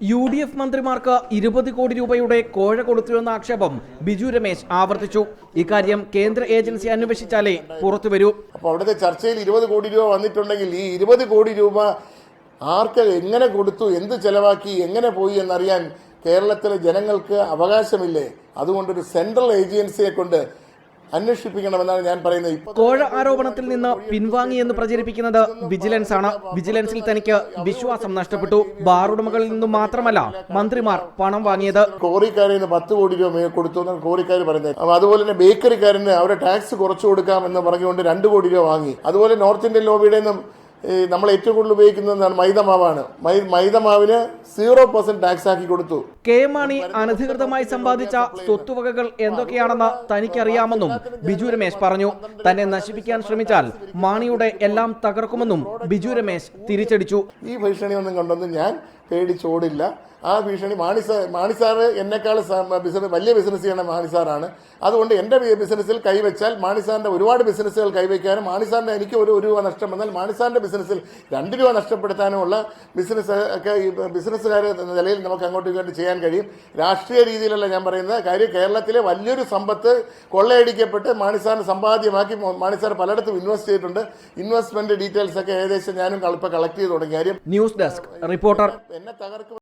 UDF മന്ത്രിമാർക്ക് 20 കോടി രൂപയുടെ കോഴ കൊടുത്തുവെന്ന ആക്ഷേപം ബിജു രമേശ് ആവർത്തിച്ചു. ഇക്കാര്യം കേന്ദ്ര ഏജൻസി അന്വേഷിച്ചാലേ പുറത്തുവരൂ. അപ്പോൾ അവിടുത്തെ ചർച്ചയിൽ 20 കോടി രൂപ വന്നിട്ടുണ്ടെങ്കിൽ ഈ 20 കോടി രൂപ ആർക്ക് എങ്ങനെ കൊടുത്തു, എന്ത് ചെലവാക്കി, എങ്ങനെ പോയി എന്നറിയാൻ കേരളത്തിലെ ജനങ്ങൾക്ക് അവകാശമില്ലേ? അതുകൊണ്ടൊരു സെൻട്രൽ ഏജൻസിയെ കൊണ്ട് അന്വേഷിപ്പിക്കണമെന്നാണ് ഞാൻ പറയുന്നത്. കോഴ ആരോപണത്തിൽ നിന്ന് പിൻവാങ്ങിയെന്ന് പ്രചരിപ്പിക്കുന്നത് വിജിലൻസ് ആണ്. വിജിലൻസിൽ തനിക്ക് വിശ്വാസം നഷ്ടപ്പെട്ടു. ബാർ ഉടമകളിൽ നിന്നും മാത്രമല്ല മന്ത്രിമാർ പണം വാങ്ങിയത്. കോറിക്കാരിൽ നിന്ന് 10 കോടി രൂപ കൊടുത്തു എന്നാണ് കോറിക്കാർ പറയുന്നത്. അതുപോലെ തന്നെ ബേക്കറിക്കാരന് അവരുടെ ടാക്സ് കുറച്ചു കൊടുക്കാം എന്ന് പറഞ്ഞുകൊണ്ട് 2 കോടി രൂപ വാങ്ങി. അതുപോലെ നോർത്ത് ഇന്ത്യൻ ലോബിയുടെ നിന്നും നമ്മൾ ഏറ്റവും കൂടുതൽ ഉപയോഗിക്കുന്നതാണ് മൈദമാവാണ്. മൈദമാവിന് 0% ടാക്സ് ആക്കി കൊടുത്തു. കെ മാണി അനധികൃതമായി സമ്പാദിച്ച സ്വത്തുവകകൾ എന്തൊക്കെയാണെന്ന് തനിക്കറിയാമെന്നും ബിജു രമേശ് പറഞ്ഞു. തന്നെ നശിപ്പിക്കാൻ ശ്രമിച്ചാൽ മാണിയുടെ എല്ലാം തകർക്കുമെന്നും ബിജു രമേശ് തിരിച്ചടിച്ചു. ഈ ഭീഷണി ഒന്നും കണ്ടൊന്നും ഞാൻ പേടിച്ചോടില്ല. ആ ഭീഷണി മാണിസാറ് എന്നെക്കാൾ വലിയ ബിസിനസ് ചെയ്യണ മാണിസാറാണ്. അതുകൊണ്ട് എൻ്റെ ബിസിനസ്സിൽ കൈവച്ചാൽ മാണിസാറിന്റെ ഒരുപാട് ബിസിനസ്സുകൾ കൈവയ്ക്കാനും മാണിസാറിന്റെ എനിക്ക് ഒരു രൂപ നഷ്ടം വന്നാൽ മാണിസാറിന്റെ ബിസിനസ്സിൽ 2 രൂപ നഷ്ടപ്പെടുത്താനുമുള്ള ബിസിനസ് ഒക്കെ ഈ ബിസിനസ്സുകാർ എന്ന നിലയിൽ നമുക്ക് അങ്ങോട്ടും ഇങ്ങോട്ടും ചെയ്യാൻ കഴിയും. രാഷ്ട്രീയ രീതിയിലല്ല ഞാൻ പറയുന്നത്. കാര്യം കേരളത്തിലെ വലിയൊരു സമ്പത്ത് കൊള്ളയടിക്കപ്പെട്ട് മാണിസാറിന് സമ്പാദ്യമാക്കി മാണിസാർ പലയിടത്തും ഇൻവെസ്റ്റ് ചെയ്തിട്ടുണ്ട്. ഇൻവെസ്റ്റ്മെന്റ് ഡീറ്റെയിൽസ് ഒക്കെ ഏകദേശം ഞാനും ഇപ്പോൾ കളക്ട് ചെയ്ത് തുടങ്ങി. കാര്യം ന്യൂസ് ഡെസ്ക് റിപ്പോർട്ടർ. എന്നെ തകർക്കും.